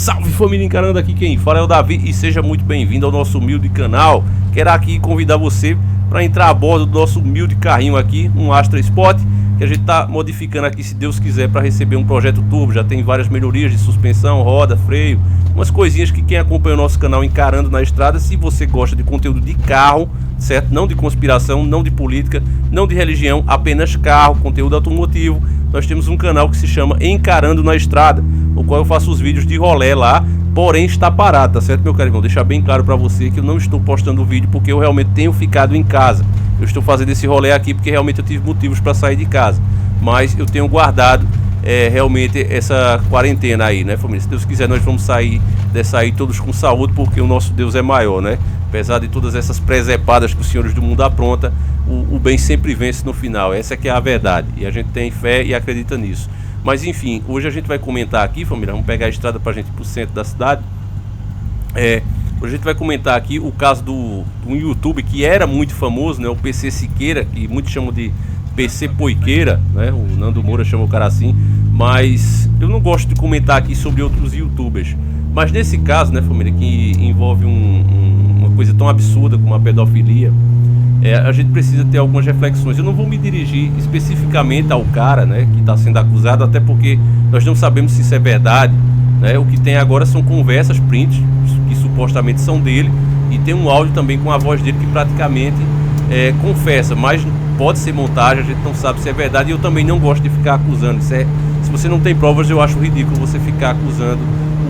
Salve família encarando, aqui quem fala é o Davi e seja muito bem-vindo ao nosso humilde canal. Quero aqui convidar você para entrar a bordo do nosso humilde carrinho aqui, um Astra Sport, que a gente está modificando aqui, se Deus quiser, para receber um projeto turbo. Já tem várias melhorias de suspensão, roda, freio, umas coisinhas que quem acompanha o nosso canal encarando na estrada, se você gosta de conteúdo de carro, certo? Não de conspiração, não de política, não de religião, apenas carro, conteúdo automotivo. Nós temos um canal que se chama Encarando na Estrada, no qual eu faço os vídeos de rolê lá, porém está parado, tá certo, meu caro irmão? Deixar bem claro para você que eu não estou postando vídeo porque eu realmente tenho ficado em casa. Eu estou fazendo esse rolê aqui porque realmente eu tive motivos para sair de casa, mas eu tenho guardado realmente essa quarentena aí, né, família? Se Deus quiser, nós vamos sair dessa aí todos com saúde, porque o nosso Deus é maior, né? Apesar de todas essas presepadas que os senhores do mundo aprontam, o bem sempre vence no final. Essa que é a verdade, e a gente tem fé e acredita nisso. Mas enfim, hoje a gente vai comentar aqui, família, vamos pegar a estrada pra gente ir pro centro da cidade. Hoje a gente vai comentar aqui o caso do YouTube que era muito famoso, né? O PC Siqueira, que muitos chamam de PC Poiqueira, né? O Nando Moura chama o cara assim. Mas eu não gosto de comentar aqui sobre outros YouTubers. Mas nesse caso, né, família, que envolve uma coisa tão absurda como a pedofilia, a gente precisa ter algumas reflexões. Eu não vou me dirigir especificamente ao cara, né, que está sendo acusado, até porque nós não sabemos se isso é verdade, né? O que tem agora são conversas, prints, que supostamente são dele, e tem um áudio também com a voz dele que praticamente confessa, mas pode ser montagem, a gente não sabe se é verdade, e eu também não gosto de ficar acusando. Se você não tem provas, eu acho ridículo você ficar acusando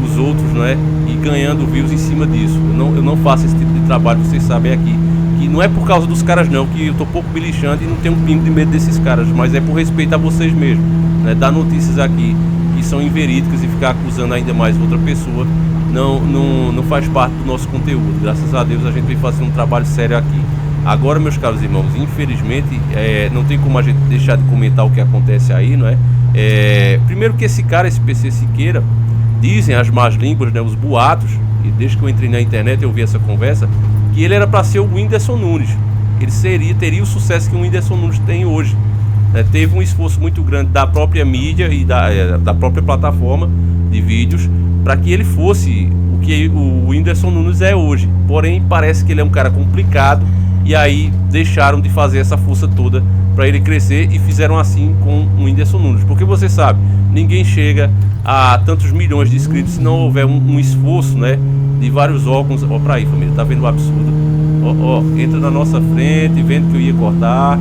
os outros, né, e ganhando views em cima disso. Eu não faço esse tipo de trabalho, vocês sabem aqui, que não é por causa dos caras não, que eu tô pouco me lixando e não tenho um pingo de medo desses caras, mas é por respeito a vocês mesmos, né, dar notícias aqui que são inverídicas e ficar acusando ainda mais outra pessoa não faz parte do nosso conteúdo. Graças a Deus a gente vem fazendo um trabalho sério aqui. Agora, meus caros irmãos, infelizmente não tem como a gente deixar de comentar o que acontece aí, não é? Primeiro que esse cara, esse PC Siqueira, dizem as más línguas, né, os boatos, e desde que eu entrei na internet eu vi essa conversa, que ele era para ser o Whindersson Nunes. Ele teria o sucesso que o Whindersson Nunes tem hoje, né? Teve um esforço muito grande da própria mídia e da própria plataforma de vídeos para que ele fosse o que o Whindersson Nunes é hoje. Porém, parece que ele é um cara complicado, e aí deixaram de fazer essa força toda para ele crescer e fizeram assim com o Whindersson Nunes. Porque você sabe, ninguém chega a tantos milhões de inscritos se não houver um esforço, né, de vários órgãos. Ó, pra aí, família, tá vendo o absurdo? Ó, entra na nossa frente, vendo que eu ia cortar.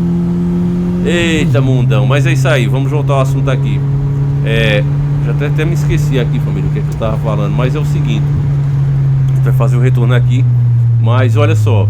Eita, mundão. Mas é isso aí, vamos voltar ao assunto aqui. Já até me esqueci aqui, família, o que é que eu tava falando. Mas é o seguinte, a gente vai fazer o retorno aqui. Mas olha só,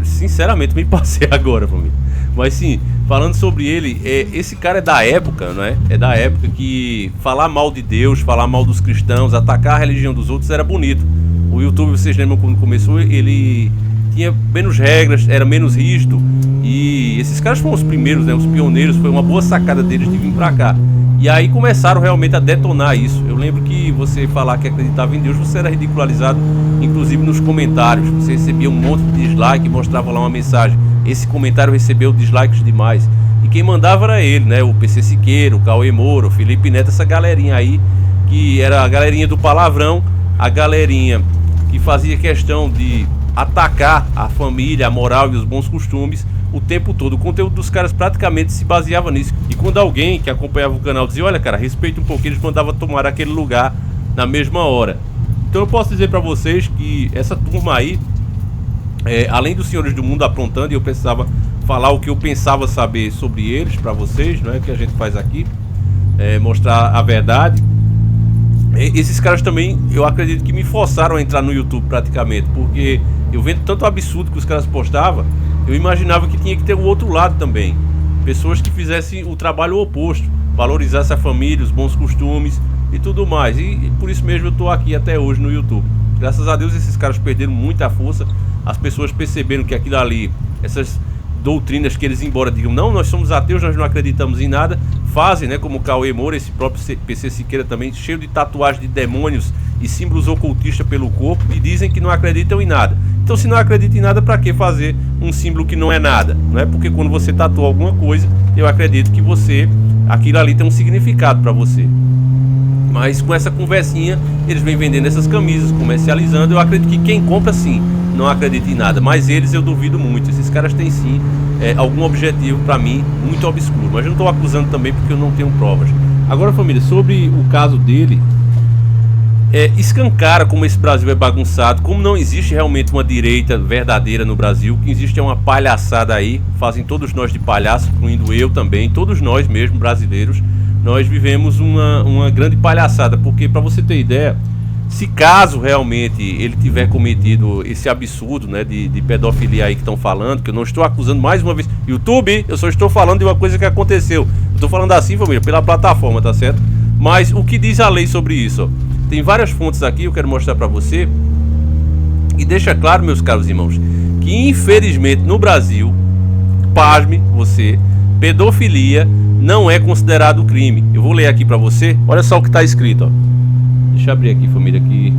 sinceramente me passei agora, família. Mas sim, falando sobre ele, esse cara é da época, não é? É da época que falar mal de Deus, falar mal dos cristãos, atacar a religião dos outros era bonito. O YouTube, vocês lembram quando começou, ele tinha menos regras, era menos rígido, e esses caras foram os primeiros, né, os pioneiros. Foi uma boa sacada deles de vir pra cá. E aí começaram realmente a detonar isso. Eu lembro que você falar que acreditava em Deus, você era ridicularizado, inclusive nos comentários. Você recebia um monte de dislike, mostrava lá uma mensagem: esse comentário recebeu dislikes demais. E quem mandava era ele, né? O PC Siqueira, o Cauê Moura, o Felipe Neto, essa galerinha aí, que era a galerinha do palavrão, a galerinha que fazia questão de atacar a família, a moral e os bons costumes o tempo todo. O conteúdo dos caras praticamente se baseava nisso. E quando alguém que acompanhava o canal dizia: olha, cara, respeita um pouquinho, eles mandavam tomar aquele lugar na mesma hora. Então eu posso dizer pra vocês que essa turma aí, além dos senhores do mundo aprontando, e eu precisava falar o que eu pensava saber sobre eles pra vocês, não é, que a gente faz aqui, mostrar a verdade. Esses caras também, eu acredito que me forçaram a entrar no YouTube praticamente, porque eu vendo tanto absurdo que os caras postavam, eu imaginava que tinha que ter o outro lado também. Pessoas que fizessem o trabalho oposto, valorizassem a família, os bons costumes e tudo mais. E por isso mesmo eu tô aqui até hoje no YouTube. Graças a Deus esses caras perderam muita força. As pessoas perceberam que aquilo ali, essas doutrinas que eles, embora digam: não, nós somos ateus, nós não acreditamos em nada, fazem, né, como o Cauê Moura, esse próprio PC Siqueira também, cheio de tatuagem de demônios e símbolos ocultistas pelo corpo, e dizem que não acreditam em nada. Então, se não acredita em nada, para que fazer um símbolo que não é nada? Não é? Porque quando você tatua alguma coisa, eu acredito que aquilo ali tem um significado para você. Mas com essa conversinha, eles vêm vendendo essas camisas, comercializando. Eu acredito que quem compra sim, não acredita em nada. Mas eles eu duvido muito. Esses caras têm sim algum objetivo pra mim muito obscuro. Mas eu não tô acusando também porque eu não tenho provas. Agora, família, sobre o caso dele, escancara como esse Brasil é bagunçado, como não existe realmente uma direita verdadeira no Brasil, que existe uma palhaçada aí, fazem todos nós de palhaço, incluindo eu também, todos nós mesmo brasileiros, nós vivemos uma grande palhaçada, porque para você ter ideia, se caso realmente ele tiver cometido esse absurdo, né, de pedofilia aí que estão falando, que eu não estou acusando mais uma vez, YouTube, eu só estou falando de uma coisa que aconteceu, eu estou falando assim, família, pela plataforma, tá certo? Mas o que diz a lei sobre isso, ó? Tem várias fontes aqui, eu quero mostrar pra você. E deixa claro, meus caros irmãos, que infelizmente no Brasil, pasme você, pedofilia não é considerado crime. Eu vou ler aqui pra você, olha só o que tá escrito, ó. Deixa eu abrir aqui, família, aqui.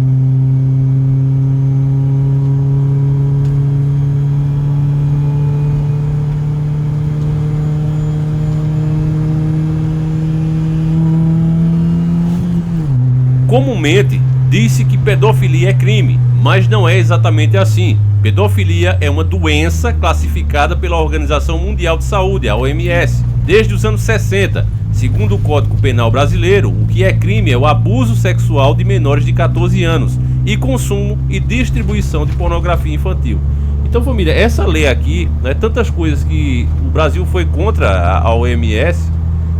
Comumente diz-se que pedofilia é crime, mas não é exatamente assim. Pedofilia é uma doença classificada pela Organização Mundial de Saúde, a OMS, desde os anos 60. Segundo o Código Penal brasileiro, o que é crime é o abuso sexual de menores de 14 anos e consumo e distribuição de pornografia infantil. Então, família, essa lei aqui, né, tantas coisas que o Brasil foi contra a OMS,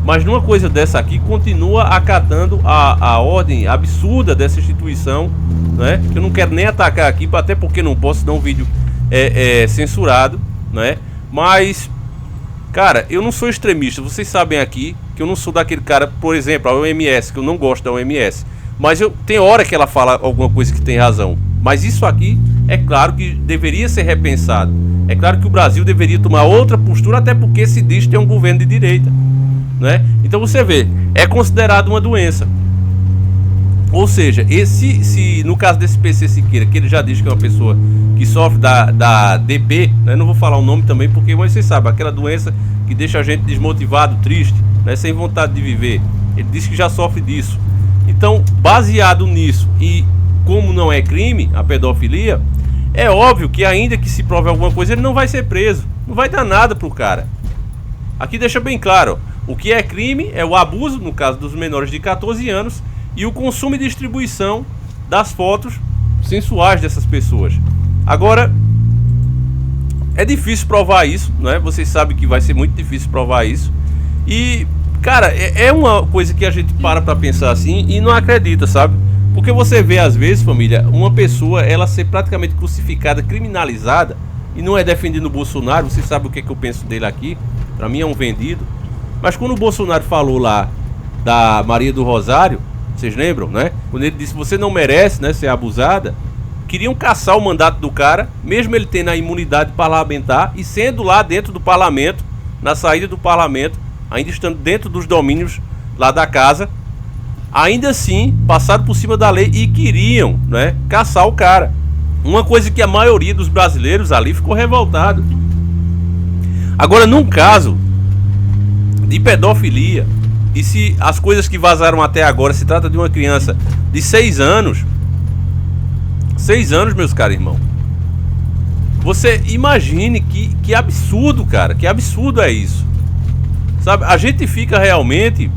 mas numa coisa dessa aqui continua acatando a ordem absurda dessa instituição, né? Que eu não quero nem atacar aqui, até porque não posso dar um vídeo censurado, né? Mas, cara, eu não sou extremista. Vocês sabem aqui que eu não sou daquele cara, por exemplo, a OMS, que eu não gosto da OMS. Mas tem hora que ela fala alguma coisa que tem razão. Mas isso aqui, é claro que deveria ser repensado. É claro que o Brasil deveria tomar outra postura, até porque se diz que tem um governo de direita. Né? Então você vê, é considerado uma doença. Ou seja, se no caso desse PC Siqueira, que ele já diz que é uma pessoa que sofre da DP, né? Não vou falar o nome também, porque vocês sabem, aquela doença que deixa a gente desmotivado, triste, né? Sem vontade de viver. Ele diz que já sofre disso. Então, baseado nisso, e como não é crime a pedofilia, é óbvio que ainda que se prove alguma coisa, ele não vai ser preso. Não vai dar nada pro cara. Aqui deixa bem claro, o que é crime é o abuso, no caso dos menores de 14 anos, e o consumo e distribuição das fotos sensuais dessas pessoas. Agora, é difícil provar isso, né? Vocês sabem que vai ser muito difícil provar isso. E, cara, é uma coisa que a gente para pra pensar assim e não acredita, sabe? Porque você vê, às vezes, família, uma pessoa, ela ser praticamente crucificada, criminalizada, e não é defendendo o Bolsonaro. Vocês sabem o que eu penso dele aqui. Pra mim é um vendido. Mas quando o Bolsonaro falou lá da Maria do Rosário, vocês lembram, né? Quando ele disse que você não merece, né, ser abusada, queriam caçar o mandato do cara, mesmo ele tendo a imunidade parlamentar e sendo lá dentro do parlamento, na saída do parlamento, ainda estando dentro dos domínios lá da casa, ainda assim passaram por cima da lei e queriam, né, caçar o cara. Uma coisa que a maioria dos brasileiros ali ficou revoltado. Agora, num caso de pedofilia, e se as coisas que vazaram até agora se trata de uma criança de 6 anos, 6 anos, meus caros irmãos, você imagine que absurdo, cara, que absurdo é isso, sabe? A gente fica realmente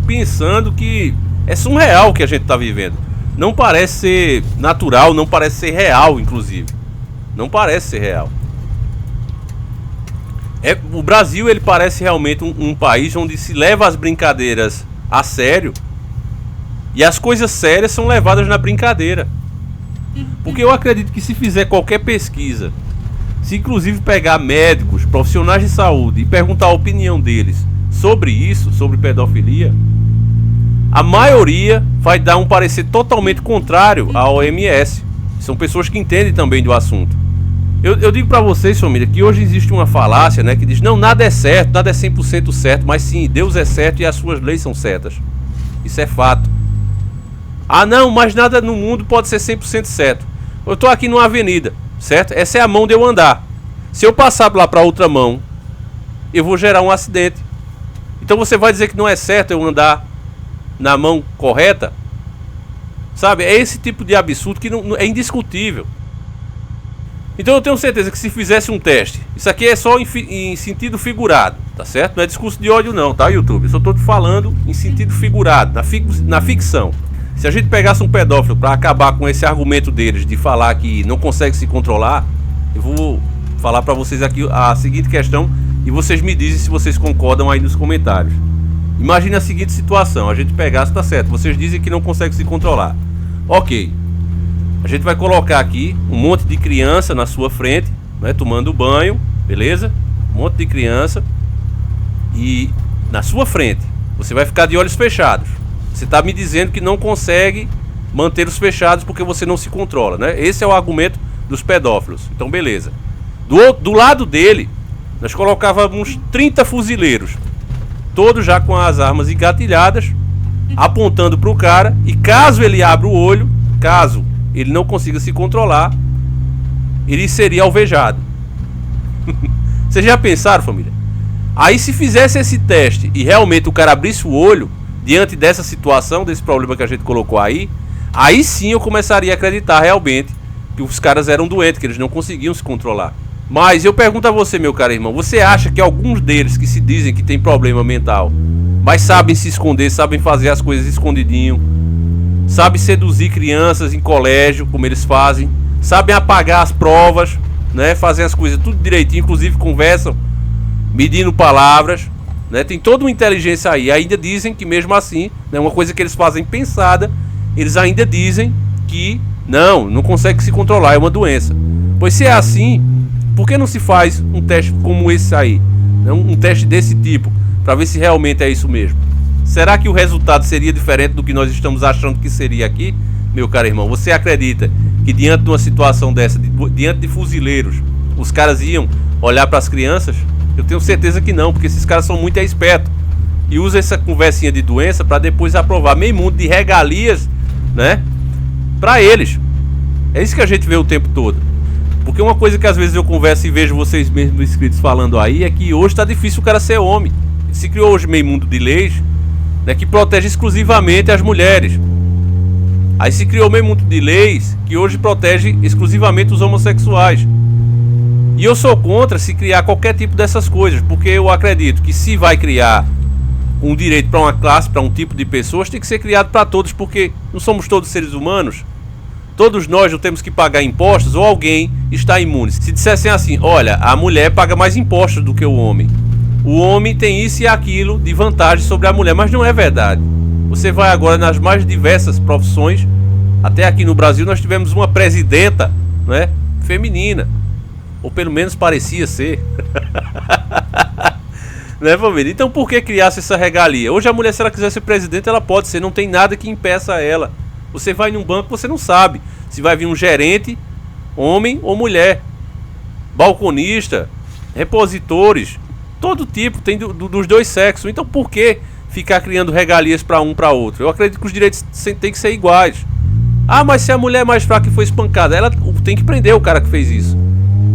pensando que é surreal o que a gente tá vivendo. Não parece ser natural, não parece ser real, inclusive. Não parece ser real. O Brasil, ele parece realmente um país onde se leva as brincadeiras a sério e as coisas sérias são levadas na brincadeira. Porque eu acredito que se fizer qualquer pesquisa, se inclusive pegar médicos, profissionais de saúde e perguntar a opinião deles sobre isso, sobre pedofilia, a maioria vai dar um parecer totalmente contrário à OMS. São pessoas que entendem também do assunto. Eu digo pra vocês, família, que hoje existe uma falácia, né, que diz, não, nada é certo, nada é 100% certo, mas sim, Deus é certo e as suas leis são certas. Isso é fato. Ah, não, mas nada no mundo pode ser 100% certo. Eu tô aqui numa avenida, certo? Essa é a mão de eu andar. Se eu passar lá pra outra mão, eu vou gerar um acidente. Então você vai dizer que não é certo eu andar na mão correta? Sabe, é esse tipo de absurdo que não é indiscutível. Então eu tenho certeza que se fizesse um teste, isso aqui é só em sentido figurado, tá certo? Não é discurso de ódio não, tá, YouTube? Eu só tô te falando em sentido figurado, na ficção. Se a gente pegasse um pedófilo para acabar com esse argumento deles de falar que não consegue se controlar, eu vou falar para vocês aqui a seguinte questão e vocês me dizem se vocês concordam aí nos comentários. Imagine a seguinte situação, a gente pegasse, tá certo, vocês dizem que não consegue se controlar. Ok, a gente vai colocar aqui um monte de criança na sua frente, né, tomando banho, beleza? Um monte de criança. E na sua frente, você vai ficar de olhos fechados. Você está me dizendo que não consegue manter os fechados porque você não se controla, né? Esse é o argumento dos pedófilos. Então beleza. Do lado dele, nós colocávamos 30 fuzileiros, todos já com as armas engatilhadas, apontando para o cara. E caso ele abra o olho, caso ele não consiga se controlar, ele seria alvejado. Vocês já pensaram, família? Aí se fizesse esse teste e realmente o cara abrisse o olho diante dessa situação, desse problema que a gente colocou aí sim eu começaria a acreditar realmente que os caras eram doentes, que eles não conseguiam se controlar. Mas eu pergunto a você, meu caro irmão, você acha que alguns deles que se dizem que tem problema mental, mas sabem se esconder, sabem fazer as coisas escondidinho, sabem seduzir crianças em colégio, como eles fazem, sabem apagar as provas, né, fazem as coisas tudo direitinho, inclusive conversam medindo palavras, né, tem toda uma inteligência aí, ainda dizem que mesmo assim, né, uma coisa que eles fazem pensada, eles ainda dizem que não consegue se controlar, é uma doença. Pois se é assim, por que não se faz um teste como esse aí, né, um teste desse tipo, para ver se realmente é isso mesmo? Será que o resultado seria diferente do que nós estamos achando que seria aqui, meu caro irmão? Você acredita que diante de uma situação dessa, diante de fuzileiros, os caras iam olhar para as crianças? Eu tenho certeza que não, porque esses caras são muito espertos e usam essa conversinha de doença para depois aprovar meio mundo de regalias, né, para eles. É isso que a gente vê o tempo todo. Porque uma coisa que às vezes eu converso e vejo vocês mesmos inscritos falando aí é que hoje está difícil o cara ser homem. Se criou hoje meio mundo de leis, né, que protege exclusivamente as mulheres. Aí se criou meio mundo de leis que hoje protege exclusivamente os homossexuais. E eu sou contra se criar qualquer tipo dessas coisas, porque eu acredito que se vai criar um direito para uma classe, para um tipo de pessoas, tem que ser criado para todos, porque não somos todos seres humanos. Todos nós não temos que pagar impostos ou alguém está imune. Se dissessem assim, olha, a mulher paga mais impostos do que o homem, o homem tem isso e aquilo de vantagem sobre a mulher, mas não é verdade. Você vai agora nas mais diversas profissões, até aqui no Brasil nós tivemos uma presidenta, né, feminina, ou pelo menos parecia ser. Né, família? Então por que criasse essa regalia? Hoje a mulher, se ela quiser ser presidente, ela pode ser, não tem nada que impeça ela. Você vai num banco, você não sabe se vai vir um gerente, homem ou mulher, balconista, repositores, todo tipo, tem dos dois sexos. Então por que ficar criando regalias para um para outro? Eu acredito que os direitos têm que ser iguais. Ah, mas se a mulher é mais fraca e foi espancada, ela tem que prender o cara que fez isso.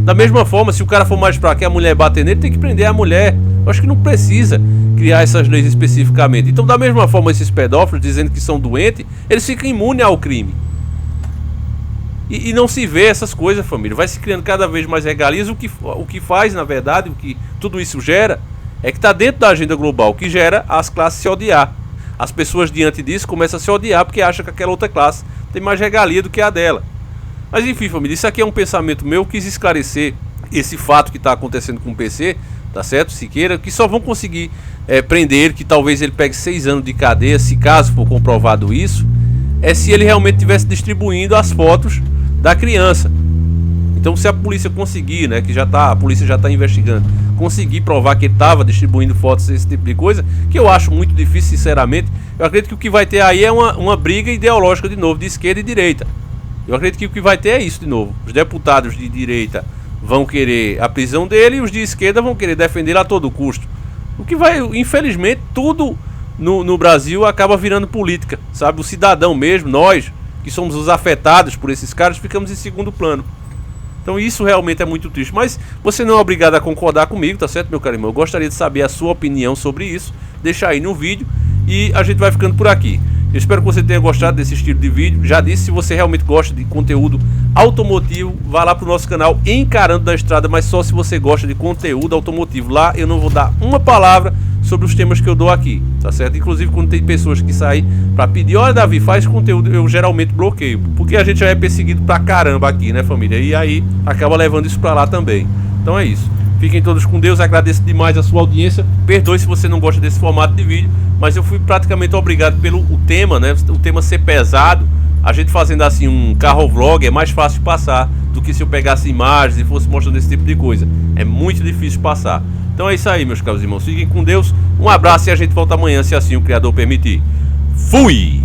Da mesma forma, se o cara for mais fraco e a mulher bater nele, tem que prender a mulher. Eu acho que não precisa criar essas leis especificamente. Então, da mesma forma, esses pedófilos dizendo que são doentes, eles ficam imunes ao crime. E não se vê essas coisas, família. Vai se criando cada vez mais regalias. O que faz, na verdade, o que tudo isso gera, é que está dentro da agenda global, que gera as classes se odiar. As pessoas diante disso começam a se odiar porque acham que aquela outra classe tem mais regalia do que a dela. Mas enfim, família, isso aqui é um pensamento meu. Eu quis esclarecer esse fato que está acontecendo com o PC, tá certo? Siqueira, que só vão conseguir prender ele, que talvez ele pegue 6 anos de cadeia, se caso for comprovado isso, é se ele realmente estivesse distribuindo as fotos da criança. Então se a polícia conseguir, né, que a polícia já está investigando, conseguir provar que ele estava distribuindo fotos, esse tipo de coisa, que eu acho muito difícil, sinceramente, eu acredito que o que vai ter aí é uma briga ideológica de novo, de esquerda e direita. Eu acredito que o que vai ter é isso de novo. Os deputados de direita vão querer a prisão dele e os de esquerda vão querer defender ele a todo custo. O que vai, infelizmente, tudo no Brasil acaba virando política, sabe? O cidadão mesmo, nós, que somos os afetados por esses caras, ficamos em segundo plano. Então isso realmente é muito triste. Mas você não é obrigado a concordar comigo, tá certo, meu caro irmão? Eu gostaria de saber a sua opinião sobre isso. Deixa aí no vídeo. E a gente vai ficando por aqui. Eu espero que você tenha gostado desse estilo de vídeo. Já disse, se você realmente gosta de conteúdo automotivo, vá lá pro nosso canal Encarando da Estrada, mas só se você gosta de conteúdo automotivo. Lá eu não vou dar uma palavra sobre os temas que eu dou aqui, tá certo? Inclusive quando tem pessoas que saem pra pedir, olha Davi, faz conteúdo, eu geralmente bloqueio, porque a gente já é perseguido pra caramba aqui, né, família? E aí acaba levando isso pra lá também. Então é isso. Fiquem todos com Deus, agradeço demais a sua audiência. Perdoe se você não gosta desse formato de vídeo, mas eu fui praticamente obrigado pelo tema, né? O tema ser pesado. A gente fazendo assim um carro vlog é mais fácil passar do que se eu pegasse imagens e fosse mostrando esse tipo de coisa. É muito difícil passar. Então é isso aí, meus caros irmãos. Fiquem com Deus. Um abraço e a gente volta amanhã, se assim o Criador permitir. Fui!